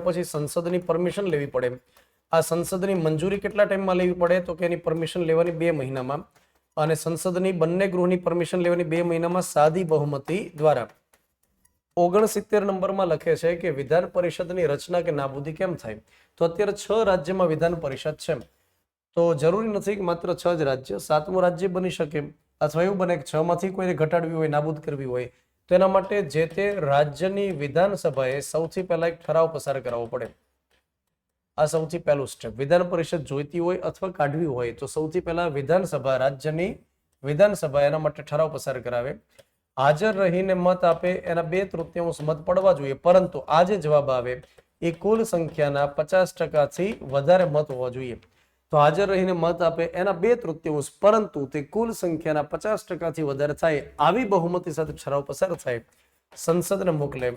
પછી સંસદની પરમિશન લેવી પડે. આ સંસદની મંજૂરી કેટલા ટાઈમમાં લેવી પડે? તો કે એની પરમિશન લેવાની 2 મહિનામાં, અને સંસદની બંને ગૃહની પરમિશન લેવાની 2 મહિનામાં સાદી બહુમતી દ્વારા. 69 નંબરમાં લખે છે કે વિધાન પરિષદની રચના કે નાબૂદી કેમ થાય? તો અત્યારે 6 રાજ્યમાં વિધાન પરિષદ છે, તો જરૂરી નથી કે માત્ર 6 જ રાજ્ય, 7મું રાજ્ય બની શકે, અથવા એવું બને કે 6 માંથી કોઈને ઘટાડવી હોય, નાબૂદ કરવી હોય, તો એના માટે જે તે રાજ્યની વિધાનસભાએ સૌથી પહેલા એક ઠરાવ પસાર કરાવવો પડે. આ સૌથી પહેલું સ્ટેપ. વિધાન પરિષદ જોઈતી હોય અથવા કાઢવી હોય તો સૌથી પહેલા વિધાનસભા, રાજ્યની વિધાનસભા એના માટે ઠરાવ પસાર કરાવે. હાજર રહીને મત આપે એના 2/3 મત પડવા જોઈએ, પરંતુ આ જે જવાબ આવે એ કુલ સંખ્યાના 50%થી વધારે મત હોવા જોઈએ. તો હાજર રહીને મત આપે એના 2/3, પરંતુ તે કુલ સંખ્યાના 50%થી વધારે થાય, આવી બહુમતી સાથે ઠરાવ પસાર થાય, સંસદને મોકલે.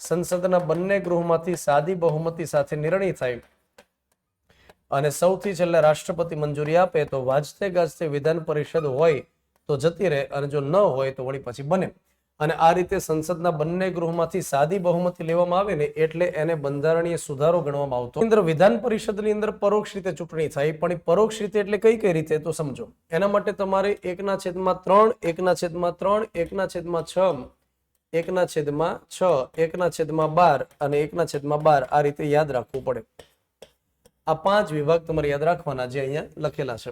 સંસદના બંને ગૃહમાંથી સાદી બહુમતી સાથે નિર્ણય થાય અને સૌથી છેલ્લે રાષ્ટ્રપતિ મંજૂરી આપે તો વાજતે ગાજતે વિધાન પરિષદ હોય તો જતી રહે, અને જો ન હોય તો વળી પાછી બને. અને આ રીતે સંસદના બંને ગૃહમાંથી સાદી બહુમતી લેવામાં આવે ને એટલે એને બંધારણીય સુધારો ગણવામાં આવતો. અંદર વિધાન પરિષદની અંદર પરોક્ષ રીતે ચૂંટણી થાય, પણ પરોક્ષ રીતે એટલે કઈ રીતે તો સમજો. એના માટે તમારે 1/3, 1/3, 1/6, 1/6, 1/12 અને 1/12 આ રીતે યાદ રાખવું પડે. આ 5 વિભાગ તમારે યાદ રાખવાના જે અહીંયા લખેલા છે.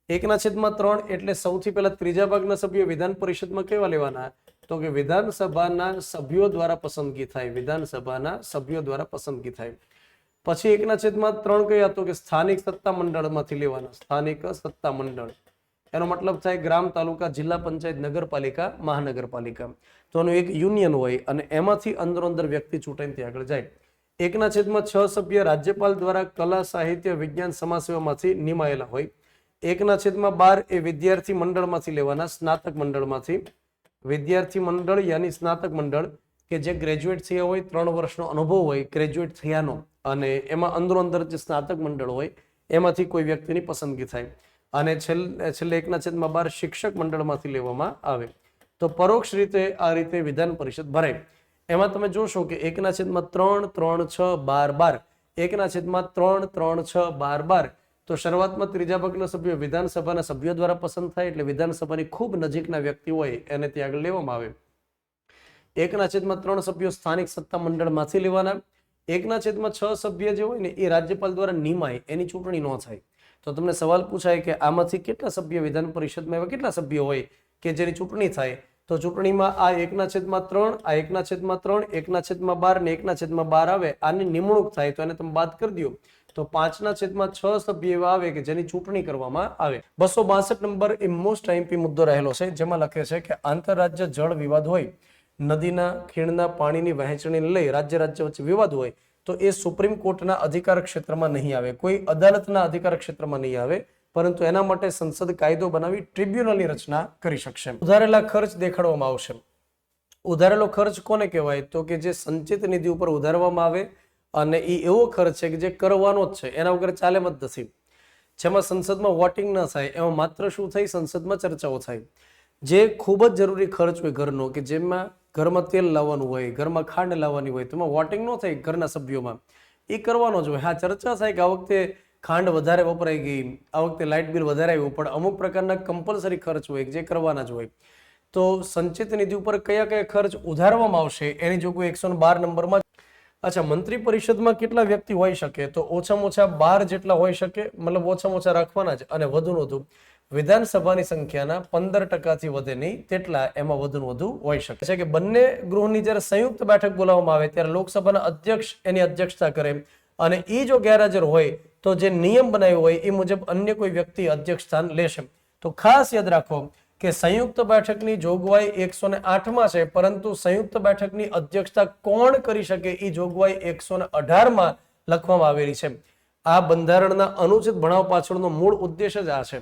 1/3 એટલે સૌથી પહેલા ત્રીજા ભાગના સભ્યો વિધાન પરિષદમાં કેવા લેવાના? તો કે વિધાનસભાના સભ્યો દ્વારા પસંદગી થાય, વિધાનસભાના સભ્યો દ્વારા પસંદગી થાય. પછી 1/3 કયા? તો કે સ્થાનિક સત્તા મંડળમાંથી લેવાના, સ્થાનિક સત્તા મંડળ. એનો મતલબ થાય ગ્રામ, તાલુકા, જિલ્લા પંચાયત, નગરપાલિકા, મહાનગરપાલિકા. તો એનું એક યુનિયન હોય અને એમાંથી અંદર વ્યક્તિ ચૂંટાઈને ત્યાં આગળ જાય. 1/6 સભ્ય રાજ્યપાલ દ્વારા કલા, સાહિત્ય, વિજ્ઞાન, સમાજસેવામાંથી નિમાયેલા હોય. 1/12 એ વિદ્યાર્થી મંડળમાંથી લેવાના, સ્નાતક મંડળમાંથી. વિદ્યાર્થી મંડળ યાની સ્નાતક મંડળ કે જે ગ્રેજ્યુએટ થયા હોય, 3 વર્ષનો અનુભવ હોય ગ્રેજ્યુએટ થયાનો, અને એમાં અંદર જે સ્નાતક મંડળ હોય એમાંથી કોઈ વ્યક્તિની પસંદગી થાય. અને છેલ્લે 1/12 શિક્ષક મંડળમાંથી લેવામાં આવે. તો પરોક્ષ રીતે આ રીતે વિધાન પરિષદ ભરાય. એમાં તમે જોશો કે 1/3, 3, 6, 12, 1/3, 3, 6, 12. તો શરૂઆતમાં ત્રીજા ભાગના સભ્યો વિધાનસભાના સભ્યો દ્વારા પસંદ થાય, એટલે વિધાનસભાની ખૂબ નજીકના વ્યક્તિ હોય એને ત્યાં આગળ લેવામાં આવે. 1/3 સભ્યો સ્થાનિક સત્તા મંડળમાંથી લેવાના. 1/6 સભ્ય જે હોય ને એ રાજ્યપાલ દ્વારા નિમાય, એની ચૂંટણી ન થાય. તો તમને સવાલ પૂછાય કે આમાંથી કેટલા સભ્ય વિધાન પરિષદમાં એવા કેટલા સભ્યો હોય કે જેની ચૂંટણી થાય? તો ચૂંટણીમાં આ 1/3, આ 1/3, 1/12 ને 1/12 આવે, આની નિમણૂક થાય તો એને તમે બાદ કરી દો, તો 5/6 સભ્ય એવા આવે કે જેની ચૂંટણી કરવામાં આવે. 262 નંબર એ મોસ્ટ આઈએમપી મુદ્દો રહેલો છે, જેમાં લખે છે કે આંતરરાજ્ય જળ વિવાદ હોય, નદીના ખીણના પાણીની વહેંચણીને લઈ રાજ્ય વચ્ચે વિવાદ હોય, તો એ સુપ્રીમ કોર્ટના અધિકાર ક્ષેત્રમાં નહીં આવે, કોઈ અદાલતના અધિકાર ક્ષેત્રમાં નહીં આવે, પરંતુ એના માટે સંસદ કાયદો બનાવી ટ્રિબ્યુનલની રચના કરી શકશે. ઉધારેલા ખર્ચ દેખાડવામાં આવશે. ઉધારેલો ખર્ચ કોને કહેવાય? તો કે જે સંચિત નિધિ ઉપર ઉધારવામાં આવે, અને એ એવો ખર્ચ છે કે જે કરવાનો જ છે, એના વગર ચાલે જ નથી. જેમાં સંસદમાં વોટિંગ ન થાય, એમાં માત્ર શું થાય? સંસદમાં ચર્ચાઓ થાય. જે ખૂબ જ જરૂરી ખર્ચ હોય ઘરનો, કે જેમાં ઘરમાં તેલ લાવવાનું હોય, ઘરમાં ખાંડ લાવવાની હોય, તેમાં વોટિંગ ન થાય ઘરના સભ્યોમાં, એ કરવાનો જ હોય. હા, ચર્ચા થાય કે આ વખતે ખાંડ વધારે વપરાઈ ગઈ, આ વખતે લાઇટ બિલ વધારે આવ્યું, પણ અમુક પ્રકારના કમ્પલસરી ખર્ચ હોય જે કરવાના જ હોય. તો સંચિત નિધિ ઉપર કયા કયા ખર્ચ ઉધારવામાં આવશે એની જોગવાઈ 112 નંબરમાં. અચ્છા, મંત્રી પરિષદમાં કેટલા વ્યક્તિ હોઈ શકે? તો ઓછામાં ઓછા 12 જેટલા હોઈ શકે, મતલબ ઓછામાં ઓછા રાખવાના જ, અને વધુ વિધાનસભાની સંખ્યાના 15%થી વધે નહીં તેટલા એમાં વધુ હોઈ શકે છે. કે બંને ગૃહની જ્યારે સંયુક્ત બેઠક બોલાવવામાં આવે ત્યારે લોકસભાના અધ્યક્ષ એની અધ્યક્ષતા કરે, અને એ જો ગેરહાજર હોય તો જે નિયમ બનાવ્યો હોય એ મુજબ અન્ય કોઈ વ્યક્તિ અધ્યક્ષ સ્થાન લેશે. તો ખાસ યાદ રાખો કે સંયુક્ત બેઠકની જોગવાઈ 108માં છે, પરંતુ સંયુક્ત બેઠકની અધ્યક્ષતા કોણ કરી શકે એ જોગવાઈ 118માં લખવામાં આવેલી છે. આ બંધારણના અનુચ્છેદ ભણાવવા પાછળનો મૂળ ઉદ્દેશ જ આ છે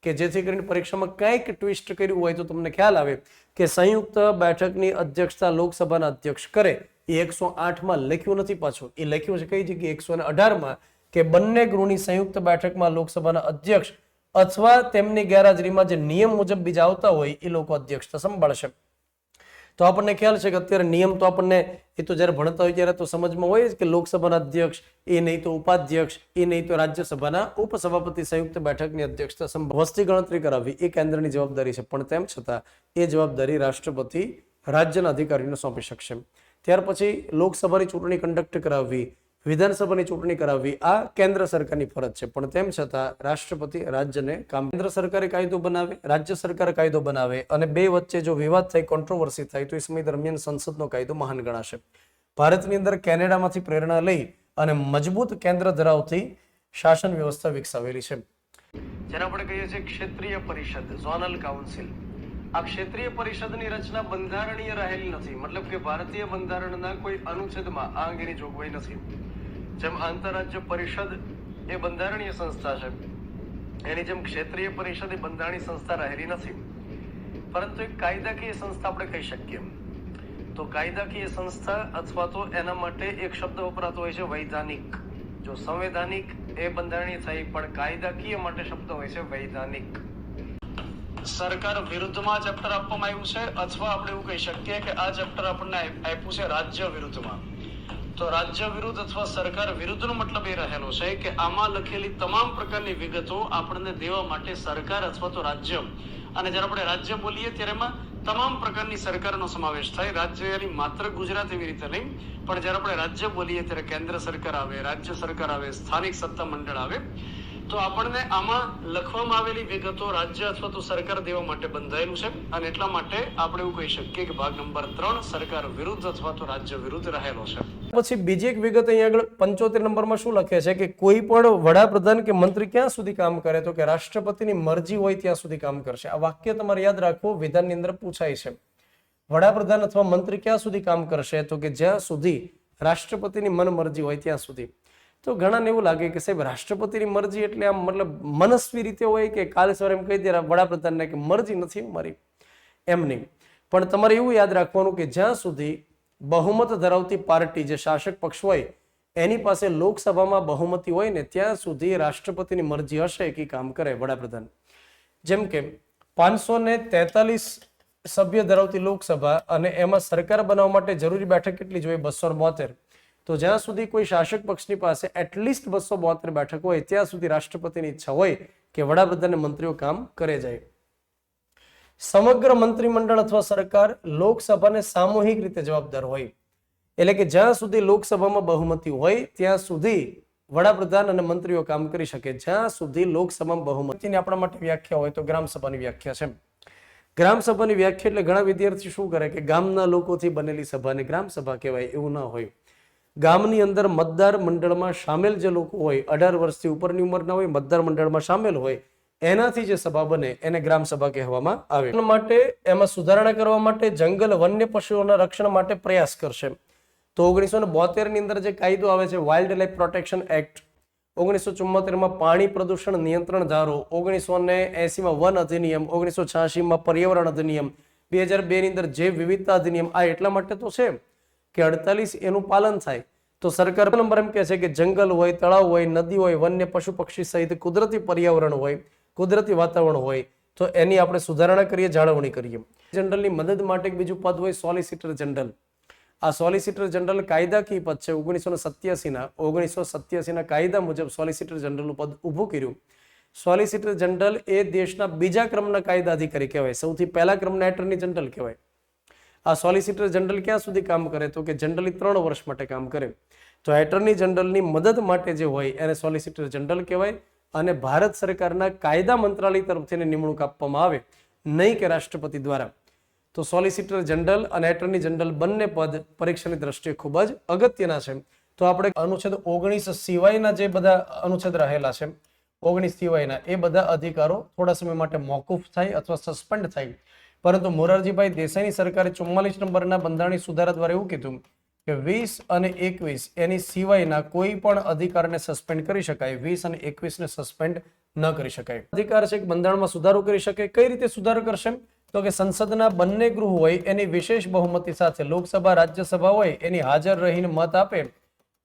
કે જેથી કરીને પરીક્ષામાં કંઈક ટ્વિસ્ટ કર્યું હોય તો તમને ખ્યાલ આવે કે સંયુક્ત બેઠકની અધ્યક્ષતા લોકસભાના અધ્યક્ષ કરે. એ 108માં લખ્યું નથી, પાછું એ લખ્યું છે કઈ જગ્યાએ? 118માં, કે બંને ગૃહની સંયુક્ત બેઠકમાં લોકસભાના અધ્યક્ષ અથવા તેમની ગેરહાજરીમાં જે નિયમ મુજબ બીજા આવતા હોય એ લોકો અધ્યક્ષતા સંભાળશે. તો આપણને ખ્યાલ છે કે અત્યારે નિયમ તો આપણને એ તો જ્યારે ભણતા હોય ત્યારે તો સમજમાં હોય જ કે લોકસભાના અધ્યક્ષ, એ નહીં તો ઉપાધ્યક્ષ, એ નહીં તો રાજ્યસભાના ઉપસભાપતિ સંયુક્ત બેઠકની અધ્યક્ષતા વસ્તી ગણતરી કરાવવી એ કેન્દ્રની જવાબદારી છે. પણ તેમ છતાં એ જવાબદારી રાષ્ટ્રપતિ રાજ્યના અધિકારીને સોંપી શકશે. ત્યાર પછી લોકસભાની ચૂંટણી કન્ડક્ટ કરાવવી, વિધાનસભાની ચૂંટણી કરાવવી આ કેન્દ્ર સરકારની ફરજ છે. પણ તેમ છતાં રાષ્ટ્રપતિ રાજ્યને કામ, કેન્દ્ર સરકારે કાયદો બનાવે, રાજ્ય સરકાર કાયદો બનાવે અને બે વચ્ચે જો વિવાદ થાય, કોન્ટ્રોવર્સી થાય તો એ સમય દરમિયાન સંસદનો કાયદો મહાન ગણાશે. ભારતની અંદર કેનેડામાંથી પ્રેરણા લઈ અને મજબૂત કેન્દ્ર ધરાવતી શાસન વ્યવસ્થા વિકસાવેલી છે, જેને આપણે કહીએ છીએ ક્ષેત્રીય પરિષદ, ઝોનલ કાઉન્સિલ. આ ક્ષેત્રીય પરિષદની રચના બંધારણીય રહેલી નથી, મતલબ કે ભારતીય બંધારણના કોઈ અનુચ્છેદમાં આ અંગેની જોગવાઈ નથી. જેમ આંતરરાજ્ય પરિષદ એ બંધારણીય સંસ્થા છે, એની જેમ ક્ષેત્રીય પરિષદ એ બંધારણીય સંસ્થા રહેલી નથી, પરંતુ એક કાયદાકીય સંસ્થા આપણે કહી શકીએ. તો કાયદાકીય સંસ્થા અથવા તો એના માટે એક શબ્દ વપરાતો હોય છે વૈધાનિક. જો સંવૈધાનિક એ બંધારણીય થઈ, પણ કાયદાકીય માટે શબ્દ હોય છે વૈધાનિક. સરકાર વિરુદ્ધમાં ચેપ્ટર આપવામાં આવ્યું છે, અથવા આપણે એવું કહી શકીએ કે આ ચેપ્ટર આપણને આપ્યું છે રાજ્ય વિરુદ્ધમાં. તો રાજ્ય વિરુદ્ધ અથવા સરકાર વિરુદ્ધનો મતલબ એ રહેલો છે કે આમાં લખેલી તમામ પ્રકારની વિગતો આપણને દેવા માટે સરકાર અથવા તો રાજ્ય, અને જ્યારે આપણે રાજ્ય બોલીએ ત્યારે એમાં તમામ પ્રકારની સરકારનો સમાવેશ થાય. રાજ્યની માત્ર ગુજરાત એવી રીતે નહીં, પણ જ્યારે આપણે રાજ્ય બોલીએ ત્યારે કેન્દ્ર સરકાર આવે, રાજ્ય સરકાર આવે, સ્થાનિક સત્તા મંડળ આવે. તો આપણને આમાં લખવામાં આવેલી વિગતો રાજ્ય અથવા તો સરકાર દેવા માટે બંધાયેલું છે, અને એટલા માટે આપણે એવું કહી શકીએ કે ભાગ નંબર 3 સરકાર વિરુદ્ધ અથવા તો રાજ્ય વિરુદ્ધ રહેલો છે. પછી બીજી એક વિગત અહીંયા આગળ 75 નંબરમાં શું લખે છે કે કોઈ પણ વડાપ્રધાન કે મંત્રી ક્યાં સુધી કામ કરે, તો કે રાષ્ટ્રપતિની મરજી હોય ત્યાં સુધી કામ કરશે. આ વાક્ય તમારે યાદ રાખવું, વિધાનની અંદર પૂછાય છે. વડાપ્રધાન અથવા મંત્રી ક્યાં સુધી કામ કરશે, તો કે જ્યાં સુધી રાષ્ટ્રપતિની મન મરજી હોય ત્યાં સુધી. તો ઘણાને એવું લાગે કે સાહેબ રાષ્ટ્રપતિની મરજી એટલે આમ મતલબ મનસ્વી રીતે હોય કે કાલે સવારે એમ કહી દે વડાપ્રધાનને કે મરજી નથી મારી, એમ નહીં. પણ તમારે એવું યાદ રાખવાનું કે જ્યાં સુધી બહુમત ધરાવતી પાર્ટી, જે શાસક પક્ષ હોય, એની પાસે લોકસભામાં બહુમતી હોય ને ત્યાં સુધી રાષ્ટ્રપતિની મરજી હશે કે કામ કરે વડાપ્રધાન. જેમ કે 543 સભ્ય ધરાવતી લોકસભા અને એમાં સરકાર બનાવવા માટે જરૂરી બેઠક કેટલી જોઈએ? 272. તો જ્યાં સુધી કોઈ શાસક પક્ષની પાસે એટલીસ્ટ 272 બેઠક હોય ત્યાં સુધી રાષ્ટ્રપતિની ઈચ્છા હોય કે વડાપ્રધાન મંત્રીઓ કામ કરે જાય. સમગ્ર મંત્રીમંડળ અથવા સરકાર લોકસભાને સામૂહિક રીતે જવાબદાર હોય, એટલે કે જ્યાં સુધી લોકસભામાં બહુમતી હોય ત્યાં સુધી વડાપ્રધાન અને મંત્રીઓ કામ કરી શકે. જ્યાં સુધી લોકસભામાં બહુમતીની આપણા માટે વ્યાખ્યા હોય તો ગ્રામસભાની વ્યાખ્યા છે. ગ્રામસભાની વ્યાખ્યા એટલે ઘણા વિદ્યાર્થી શું કરે કે ગામના લોકોથી બનેલી સભાને ગ્રામસભા કહેવાય, એવું ના હોય. ગામની અંદર મતદાર મંડળમાં સામેલ જે લોકો હોય, 18 વર્ષથી ઉપરની ઉંમરના હોય, મતદાર મંડળમાં સામેલ હોય, એનાથી જે સભા બને એને ગ્રામસભા કહેવામાં આવે. માટે એમાં સુધારણા કરવા માટે જંગલ વન્ય પશુઓના રક્ષણ માટે પ્રયાસ કરશે. તો 1972 ની અંદર જે કાયદો આવે છે વાઇલ્ડ લાઇફ પ્રોટેક્શન એક્ટ, 1974માં પાણી પ્રદૂષણ નિયંત્રણ ધારો, 1980માં વન અધિનિયમ, 1986માં પર્યાવરણ અધિનિયમ, 2002 ની અંદર જૈવ વિવિધતા અધિનિયમ. આ એટલા માટે તો છે કે 48 એનું પાલન થાય. તો સરકાર નંબર એમ કહે છે કે જંગલ હોય, તળાવ હોય, નદી હોય, વન્ય પશુ પક્ષી સહિત કુદરતી પર્યાવરણ હોય, કુદરતી વાતાવરણ હોય, તો એની આપણે સુધારણા કરીએ, જાળવણી કરીએ. જનરલની મદદ માટે એક બીજું પદ હોય સોલિસિટર જનરલ. આ સોલિસિટર જનરલ કાયદાકીય પદ છે. 1987ના કાયદા મુજબ સોલિસિટર જનરલનું પદ ઊભું કર્યું. સોલિસિટર જનરલ એ દેશના બીજા ક્રમના કાયદા અધિકારી કહેવાય, સૌથી પહેલા ક્રમના એટર્ની જનરલ કહેવાય. આ સોલિસિટર જનરલ ક્યાં સુધી કામ કરે? તો કે જનરલી 3 વર્ષ માટે કામ કરે. તો એટર્ની જનરલની મદદ માટે જે હોય એને સોલિસિટર જનરલ કહેવાય, અને ભારત સરકારના કાયદા મંત્રાલય તરફથી નિમણૂક આપવામાં આવે, નહીં કે રાષ્ટ્રપતિ દ્વારા. તો સોલિસિટર જનરલ અને એટર્ની જનરલ બંને પદ પરીક્ષાની દ્રષ્ટિએ ખૂબ જ અગત્યના છે. તો આપણે અનુચ્છેદ 19 સિવાયના જે બધા અનુચ્છેદ રહેલા છે, 19 સિવાયના, એ બધા અધિકારો થોડા સમય માટે મોકૂફ થાય અથવા સસ્પેન્ડ થાય. પરંતુ મોરારજીભાઈ દેસાઈની સરકારે 44 નંબરના બંધારણીય સુધારા દ્વારા એવું કીધું કે 20 અને 21 એની સિવાયના કોઈ પણ અધિકારને સસ્પેન્ડ કરી શકાય, 20 અને 21 ને સસ્પેન્ડ ન કરી શકાય. અધિકાર છે કે બંધારણમાં સુધારો કરી શકે. કઈ રીતે સુધારો કરશે? તો કે સંસદના બંને ગૃહ હોય એની વિશેષ બહુમતી સાથે, લોકસભા રાજ્યસભા હોય એની હાજર રહીને મત આપે,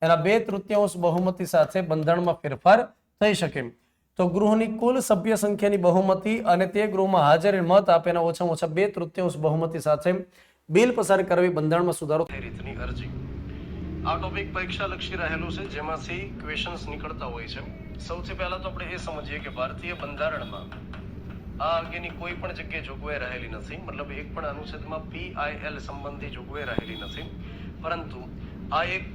એના 2/3 બહુમતી સાથે બંધારણમાં ફેરફાર થઈ શકે. તો ગૃહની કુલ સભ્ય સંખ્યાની બહુમતી અને તે ગૃહમાં હાજર મત આપે એના ઓછામાં ઓછા 2/3 બહુમતી સાથે બિલ પસાર કરવી, બંધારણમાં સુધારો એ રીતની અરજી. આ ટોપિક પરીક્ષા લક્ષી રહેલું છે, જેમાંથી ક્વેશ્ચન્સ નીકળતા હોય છે. સૌથી પહેલા તો આપણે એ સમજીએ કે ભારતીય બંધારણમાં આ અંગેની કોઈ પણ જગ્યાએ જોગવાઈ રહેલી નથી. મતલબ એક પણ અનુચ્છેદમાં PIL સંબંધી જોગવાઈ રહેલી નથી, પરંતુ આ એક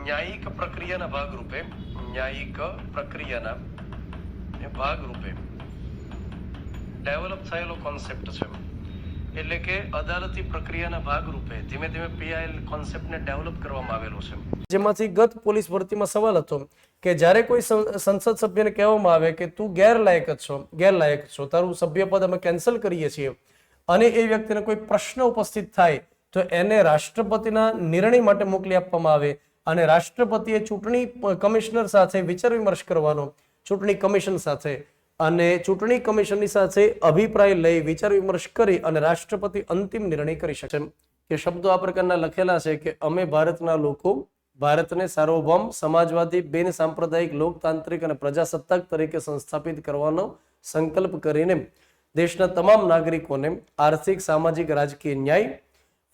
ન્યાયિક પ્રક્રિયાના ભાગરૂપે ડેવલપ થયેલો કોન્સેપ્ટ છે. એટલે કે અદાલતી પ્રક્રિયાના ભાગરૂપે ધીમે ધીમે PIL કોન્સેપ્ટને ડેવલપ કરવામાં આવેલો છે. જેમાંથી ગત પોલીસ ભરતીમાં સવાલ હતો કે જ્યારે કોઈ સંસદ સભ્યને કહેવામાં આવે કે તું ગેરલાયક છો, તારું સભ્યપદ અમે કેન્સલ કરીએ છીએ, અને એ વ્યક્તિને કોઈ પ્રશ્ન ઉપસ્થિત થાય તો એને રાષ્ટ્રપતિના નિર્ણય માટે મોકલી આપવામાં આવે, અને રાષ્ટ્રપતિએ ચૂંટણી કમિશનર સાથે વિચાર વિમર્શ કરવાનો, ચૂંટણી કમિશન સાથે, અને ચૂંટણી કમિશનની સાથે અભિપ્રાય લઈ વિચાર વિમર્શ કરી અને રાષ્ટ્રપતિ અંતિમ નિર્ણય કરી શકે. કે શબ્દો આ પ્રકારના લખેલા છે કે અમે ભારતના લોકો ભારતને સાર્વભૌમ, સમાજવાદી, બિન સાંપ્રદાયિક, લોકતાંત્રિક અને પ્રજાસત્તાક તરીકે સંસ્થાપિત કરવાનો સંકલ્પ કરીને દેશના તમામ નાગરિકોને આર્થિક, સામાજિક, રાજકીય ન્યાય,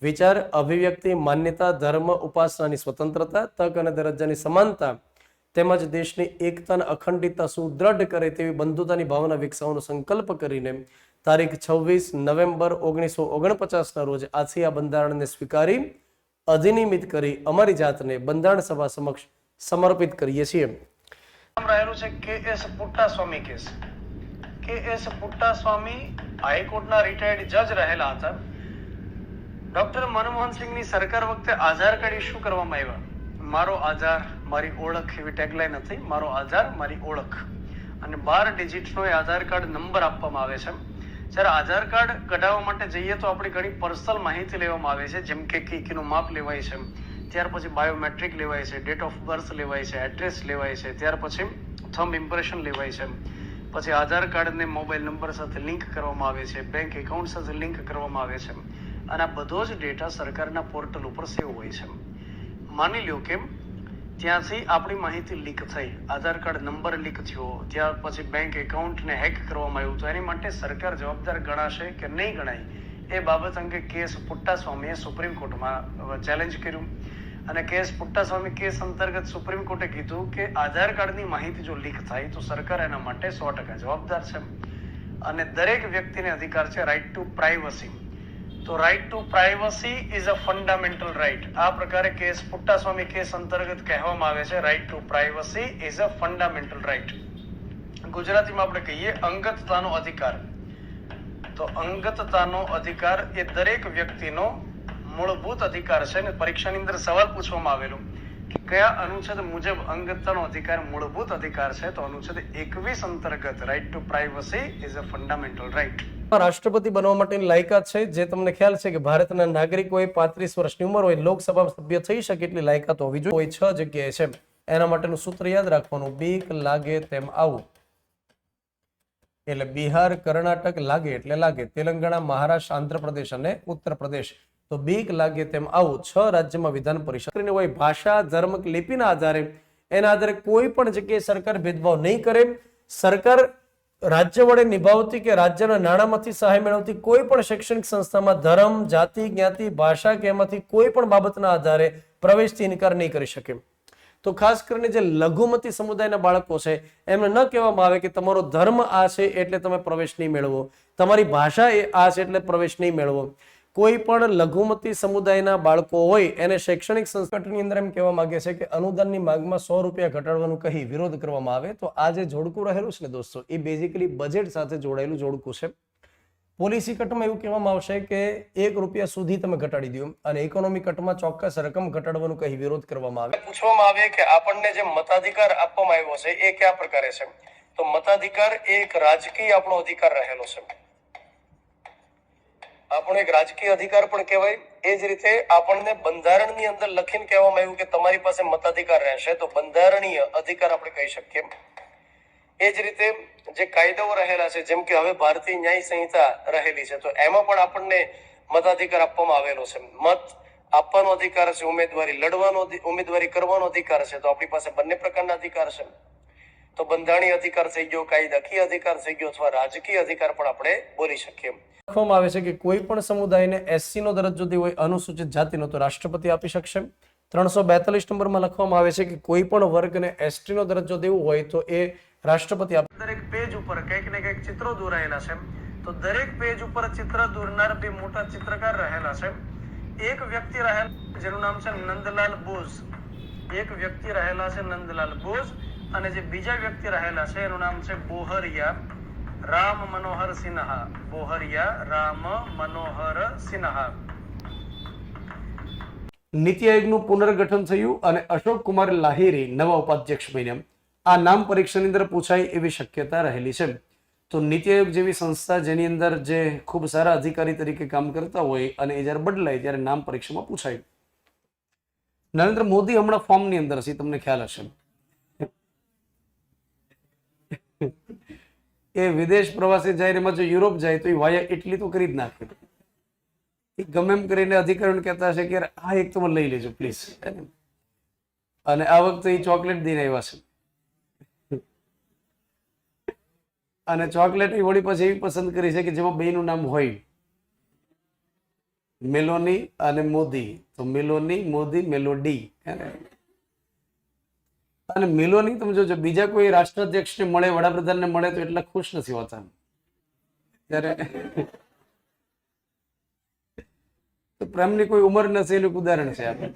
વિચાર, અભિવ્યક્તિ, માન્યતા, ધર્મ, ઉપાસનાની સ્વતંત્રતા, તક અને દરજ્જાની સમાનતા તેમજ દેશની એકતા અને અખંડિતતા સુદ્રઢ કરે તેવી બંધુતાની ભાવના વિકસાવવાનો સંકલ્પ કરીને તારીખ 26 નવેમ્બર 1949ના રોજ આથી આ બંધારણને સ્વીકારી અધિનિયમિત કરી અમારી જાતને બંધારણ સભા સમક્ષ સમર્પિત કરીએ છીએ. રહેલું છે KS પુટ્ટાસ્વામી કેસ. KS પુટ્ટાસ્વામી હાઈકોર્ટના રિટાયર્ડ જજ રહેલા હતા. ડોક્ટર મનમોહન સિંહની સરકાર વખતે આધાર કાર્ડ ઇસ્યુ કરવામાં આવ્યા. મારો આધાર મારી ઓળખ એવી ટેગલાઈન હતી, મારો આધાર મારી ઓળખ, અને 12 ડિજિટનો એ આધાર કાર્ડ નંબર આપવામાં આવે છે. જ્યારે આધાર કાર્ડ કઢાવવા માટે જઈએ તો આપણી ઘણી પર્સનલ માહિતી લેવામાં આવે છે, જેમ કે કીકીનું માપ લેવાય છે, ત્યાર પછી બાયોમેટ્રિક લેવાય છે, ડેટ ઓફ બર્થ લેવાય છે, એડ્રેસ લેવાય છે, ત્યાર પછી થંબ ઇમ્પ્રેશન લેવાય છે, પછી આધાર કાર્ડને મોબાઈલ નંબર સાથે લિંક કરવામાં આવે છે, બેંક એકાઉન્ટ સાથે લિંક કરવામાં આવે છે, અને આ બધો જ ડેટા સરકારના પોર્ટલ ઉપર સેવ હોય છે. માની લ્યો કે ત્યાંથી આપણી માહિતી લીક થઈ, આધાર કાર્ડ નંબર લીક થયો, ત્યાર પછી બેંક એકાઉન્ટને હેક કરવામાં આવ્યું, તો એની માટે સરકાર જવાબદાર ગણાશે કે નહીં ગણાય એ બાબત અંગે KS પુટ્ટાસ્વામીએ સુપ્રીમ કોર્ટમાં ચેલેન્જ કર્યું. અને KS પુટ્ટાસ્વામી કેસ અંતર્ગત સુપ્રીમ કોર્ટે કીધું કે આધાર કાર્ડની માહિતી જો લીક થાય તો સરકાર એના માટે 100% જવાબદાર છે, અને દરેક વ્યક્તિને અધિકાર છે રાઇટ ટુ પ્રાઇવસી. તો right to privacy is a fundamental right. આ પ્રકારે KS પુટ્ટાસ્વામી કેસ અંતર્ગત કહેવામાં આવે છે right to privacy is a fundamental right. ગુજરાતીમાં આપણે કહીએ અંગતતાનો અધિકાર. તો અંગતતાનો અધિકાર એ દરેક વ્યક્તિનો મૂળભૂત અધિકાર છે, ને પરીક્ષાની અંદર સવાલ પૂછવામાં આવેલો કે કયા અનુચ્છેદ મુજબ અંગતતાનો અધિકાર મૂળભૂત અધિકાર છે, તો અનુચ્છેદ 21 અંતર્ગત right to privacy is a fundamental right. રાષ્ટ્રપતિ બનવા માટેની લાયકાત છે, જે તમને ખ્યાલ છે કે ભારતના નાગરિકોએ 35 વર્ષની ઉંમર હોય, લોકસભા સભ્ય થઈ શકે એટલી લાયકાત હોવી જોઈએ. 6 જગ્યાએ છે. એના માટેનું સૂત્ર યાદ રાખવાનું, બીક લાગે તેમ આવું. એટલે બિહાર, કર્ણાટક લાગે એટલે લાગે, તેલંગાણા, મહારાષ્ટ્ર, આંધ્રપ્રદેશ અને ઉત્તર પ્રદેશ. તો બીક લાગે તેમ આવું 6 રાજ્યમાં વિધાન પરિષદ હોય. ભાષા, ધર્મ, લિપિના આધારે એના આધારે કોઈ પણ જગ્યાએ સરકાર ભેદભાવ નહીં કરે. સરકાર રાજ્ય વડે નિભાવતી કે રાજ્યના નાણાંમાંથી સહાય મેળવતી કોઈ પણ શૈક્ષણિક સંસ્થામાં ધર્મ, જાતિ, જ્ઞાતિ, ભાષા કે એમાંથી કોઈ પણ બાબતના આધારે પ્રવેશથી ઇનકાર નહીં કરી શકે. તો ખાસ કરીને જે લઘુમતી સમુદાયના બાળકો છે એમને ન કહેવામાં આવે કે તમારો ધર્મ આ છે એટલે તમે પ્રવેશ નહીં મેળવો, તમારી ભાષા એ આ છે એટલે પ્રવેશ નહીં મેળવો. કોઈ પણ લઘુમતી સમુદાયના બાળકો હોય એને શૈક્ષણિક સંસ્થાની અંદર એમ કહેવા માંગે છે કે અનુદાનની માંગમાં 100 રૂપિયા ઘટાડવાનું કહી વિરોધ કરવામાં આવે. તો આ જે જોડકું રહેલું છે ને દોસ્તો, એ બેઝિકલી બજેટ સાથે જોડાયેલું જોડકું છે. પોલિસી કટમાં એવું કહેવામાં આવશે કે 1 રૂપિયા સુધી તમે ઘટાડી દો, અને ઇકોનોમી કટમાં ચોક્કસ રકમ ઘટાડવાનું કહી વિરોધ કરવામાં આવે. પૂછવામાં આવે કે આપણને જે મતાધિકાર આપવામાં આવ્યો છે એ કયા પ્રકારે છે, તો મતાધિકાર એ એક રાજકીય આપણો અધિકાર રહેલો છે. આપણો એક રાજકીય અધિકાર પણ કહેવાય. એ જ રીતે આપણને બંધારણની અંદર લખીને કહેવામાં આવ્યું કે તમારી પાસે મતાધિકાર રહેશે, તો બંધારણીય અધિકાર આપણે કહી શકીએ. એ જ રીતે જે કાયદાઓ રહેલા છે, જેમ કે હવે ભારતીય ન્યાય સંહિતા રહેલી છે, તો એમાં પણ આપણને મતાધિકાર આપવામાં આવેલો છે. મત આપવાનો અધિકાર છે, ઉમેદવારી લડવાનો, ઉમેદવારી કરવાનો અધિકાર છે. તો આપણી પાસે બંને પ્રકારના અધિકાર છે. તો બંધારણીય અધિકાર થઈ ગયો, કાયદાકીય અધિકાર થઈ ગયો, અથવા રાજકીય અધિકાર પણ આપણે બોલી શકીએ. લખવામાં આવે છે કે કોઈ પણ સમુદાયને એસસી નો દરજ્જો દેવો હોય અનુસૂચિત જાતિનો તો રાષ્ટ્રપતિ આપી શકશે. 342 નંબરમાં લખવામાં આવે છે કે કોઈ પણ વર્ગને એસટી નો દરજ્જો દેવો હોય તો એ રાષ્ટ્રપતિ આપે. દરેક પેજ ઉપર કંઈક ને કંઈક ચિત્રો દોરાયેલા છે, તો દરેક પેજ ઉપર ચિત્ર દોરનાર બે મોટા ચિત્રકાર રહેલા છે. એક વ્યક્તિ રહેલા જેનું નામ છે નંદલાલ બોઝ, એક વ્યક્તિ રહેલા છે નંદલાલ બોઝ, અને જે બીજા વ્યક્તિ રહેલા છે એનું નામ છે બોહરિયા રામ મનોહર સિન્હા. બોહરિયા રામ મનોહર સિન્હા. નીતિ આયોગનું પુનર્ગઠન થયું અને અશોક કુમાર લાહિરી નવા ઉપાધ્યક્ષ બન્યા. આ નામ પરીક્ષાની અંદર પૂછાય એવી શક્યતા રહેલી છે. તો નીતિ આયોગ જેવી સંસ્થા જેની અંદર જે ખૂબ સારા અધિકારી તરીકે કામ કરતા હોય અને એ જ્યારે બદલાય ત્યારે નામ પરીક્ષામાં પૂછાય. નરેન્દ્ર મોદી હમણાં ફોર્મની અંદર છે, તમને ખ્યાલ હશે. એ વિદેશ પ્રવાસે જાય, એમાં જો યુરોપ જાય તો એ વાયા ઇટલી તો કરી જ નાખે. એ ગમે એમ કરીને અધિકારીઓને કહેતા હશે કે આ એક તો મને લઈ લેજો પ્લીઝ. અને આ વખતે એ ચોકલેટ દઈને આવ્યા છે. અને ચોકલેટ એ વળી પછી એવી પસંદ કરી છે કે જેમાં બેયનું નામ હોય, મેલોની અને મોદી. તો મેલોની, મોદી, મેલોડી. અને મેલોની તમે જોજો બીજા કોઈ રાષ્ટ્રાધ્યક્ષને મળે, વડાપ્રધાનને મળે તો એટલા ખુશ નથી હોતા. ત્યારે તો પ્રેમની કોઈ ઉંમર નથી એનું ઉદાહરણ છે આપણે.